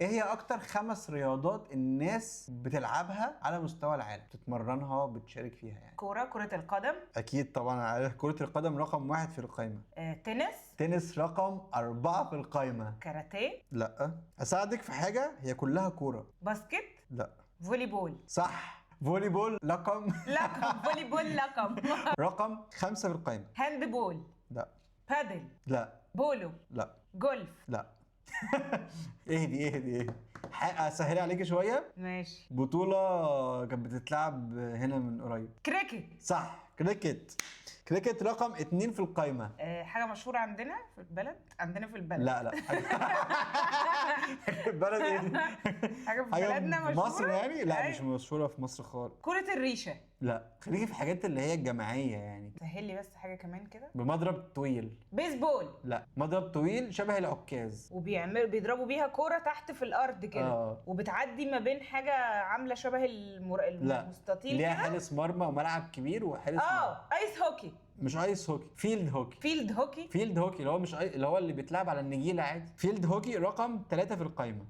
ايه هي اكتر 5 رياضات الناس بتلعبها على مستوى العالم، بتتمرنها بتشارك فيها يعني؟ كرة القدم. اكيد طبعا عارف، كرة القدم رقم 1 في القائمة. تنس. تنس رقم 4 في القائمة. كاراتيه. لا. اساعدك في حاجة، هي كلها كورة. باسكت. لا. فولي بول. صح، فولي بول رقم لقب فولي بول لقب. رقم 5 في القائمة. هاند بول. لا. بادل. لا. بولو. لا. جولف. لا. اهدي. اسهل عليك شويه. ماشي. بطوله كانت بتتلعب هنا من قريب. كريكت. صح، كريكت. كريكت رقم 2 في القائمه. حاجة مشهورة عندنا في البلد. لا. بلد ايه دي؟ حاجة في حاجه بلدنا في مشهورة. مصر يعني؟ لا أيوة. مش مشهوره في مصر خالص. كرة الريشة. لا، خليكي في حاجات اللي هي الجماعيه يعني. سهل لي بس حاجة كمان كده. بمضرب طويل. بيسبول. لا، مضرب طويل شبه العكاز. بيضربوا بيها كورة تحت في الأرض كده. وبتعدي ما بين حاجة عاملة شبه لا، المستطيل ليها كده. حارس مرمى وملعب كبير وحارس مرمى. ايس هوكي. مش ايس هوكي، فيلد هوكي. فيلد هوكي. فيلد هوكي اللي هو مش اللي هو اللي بيتلعب على النجيله عادي. فيلد هوكي رقم 3 في القائمه.